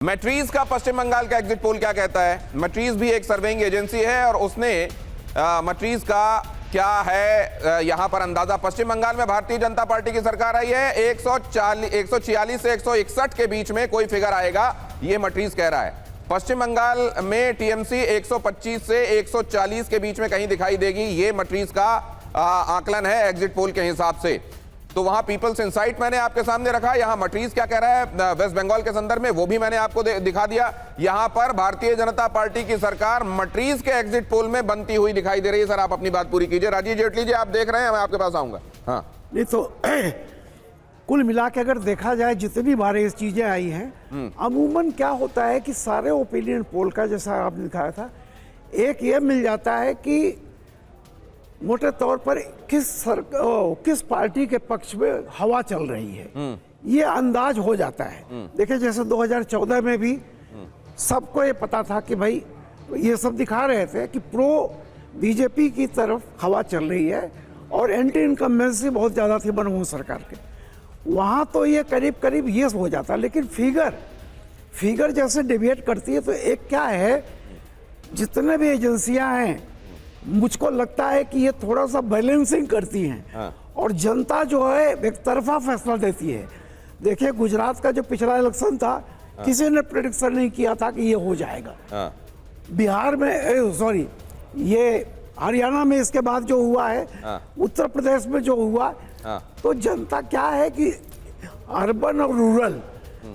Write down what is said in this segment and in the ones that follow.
मैट्रीज का पश्चिम बंगाल का exit poll क्या कहता है? मैट्रीज भी एक सर्वेइंग एजेंसी है और उसने मैट्रीज का क्या है यहां पर अंदाजा। पश्चिम बंगाल में भारतीय जनता पार्टी की सरकार आई है, 146 से 161 के बीच में कोई फिगर आएगा, ये मैट्रीज कह रहा है। पश्चिम बंगाल में टीएमसी 125 से 140 के बीच में कहीं दिखाई देगी, ये मैट्रीज का आकलन है एग्जिट पोल के हिसाब से। तो वहां पीपल्स इनसाइट मैंने आपके सामने रखा, यहां मैट्रीज क्या कह रहा है वेस्ट बंगाल के संदर्भ में, वो भी मैंने आपको दिखा दिया। यहां पर भारतीय जनता पार्टी की सरकार मैट्रीज के एग्जिट पोल में बनती हुई दिखाई दे रही है। सर आप अपनी बात पूरी कीजिए। राजीव जेटली जी आप देख रहे हैं, मैं आपके पास आऊंगा। हाँ नहीं तो कुल मिला के अगर देखा जाए जितनी बार ये चीजें आई हैं, अमूमन क्या होता है कि सारे ओपिनियन पोल का जैसा आपने दिखाया था, एक ये मिल जाता है कि मोटे तौर पर किस पार्टी के पक्ष में हवा चल रही है, ये अंदाज हो जाता है। देखिए जैसे 2014 में भी सबको ये पता था कि भाई ये सब दिखा रहे थे कि प्रो बीजेपी की तरफ हवा चल रही है और एंटी इनकम्बेंसी बहुत ज़्यादा थी मनमोहन सरकार के, वहाँ तो ये करीब करीब ये हो जाता। लेकिन फिगर जैसे डिबेट करती है तो एक क्या है, जितने भी एजेंसियां हैं मुझको लगता है कि ये थोड़ा सा बैलेंसिंग करती हैं और जनता जो है एक तरफा फैसला देती है। देखिए गुजरात का जो पिछला इलेक्शन था, किसी ने प्रेडिक्शन नहीं किया था कि ये हो जाएगा। बिहार में सॉरी ये हरियाणा में इसके बाद जो हुआ है, उत्तर प्रदेश में जो हुआ, तो जनता क्या है कि अर्बन और रूरल,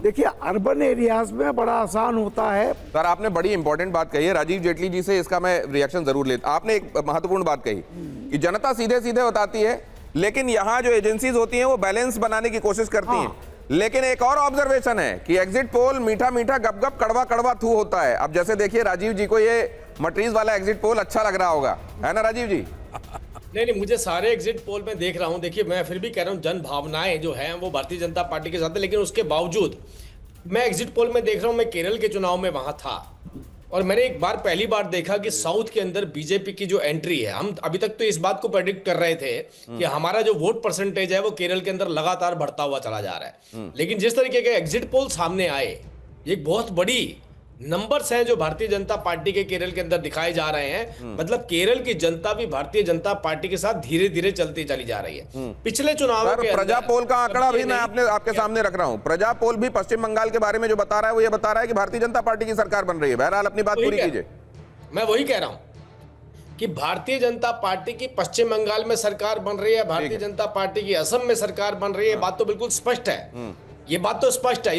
देखिए अर्बन एरियाज में बड़ा आसान होता है। सर आपने बड़ी इंपॉर्टेंट बात कही है, राजीव जेटली जी से इसका मैं रिएक्शन जरूर लेता। आपने एक महत्वपूर्ण बात कही कि जनता सीधे सीधे बताती है, लेकिन यहाँ जो एजेंसीज होती हैं वो बैलेंस बनाने की कोशिश करती हैं। लेकिन एक और ऑब्जर्वेशन है कि एग्जिट पोल मीठा मीठा गप गप कड़वा कड़वा थू होता है। अब जैसे देखिए राजीव जी को ये मैट्रीज वाला एग्जिट पोल अच्छा लग रहा होगा, है ना राजीव जी? नहीं, मुझे सारे एग्जिट पोल में देख रहा हूं। देखिए मैं फिर भी कह रहा हूं जन भावनाएं जो हैं वो भारतीय जनता पार्टी के साथ है, लेकिन उसके बावजूद मैं एग्जिट पोल में देख रहा हूं। मैं केरल के चुनाव में वहां था और मैंने पहली बार देखा कि साउथ के अंदर बीजेपी की जो एंट्री है, हम अभी तक तो इस बात को प्रेडिक्ट कर रहे थे कि हमारा जो वोट परसेंटेज है वो केरल के अंदर लगातार बढ़ता हुआ चला जा रहा है। लेकिन जिस तरीके के एग्जिट पोल सामने आए, एक बहुत बड़ी नंबर्स हैं जो भारतीय जनता पार्टी के केरल के अंदर दिखाए जा रहे हैं। मतलब केरल की जनता भी भारतीय जनता पार्टी के साथ धीरे धीरे चलती चली जा रही है। पिछले चुनाव के प्रजा पोल का आंकड़ा भी मैं आपके सामने रख रहा हूं। प्रजा पोल भी पश्चिम बंगाल के बारे में जो बता रहा है वो ये बता रहा है कि भारतीय जनता पार्टी की सरकार बन रही है। बहरहाल अपनी बात पूरी कीजिए। मैं वही कह रहा हूं कि भारतीय जनता पार्टी की पश्चिम बंगाल में सरकार बन रही है, भारतीय जनता पार्टी की असम में सरकार बन रही है। बात तो बिल्कुल स्पष्ट है, ये बात तो स्पष्ट है।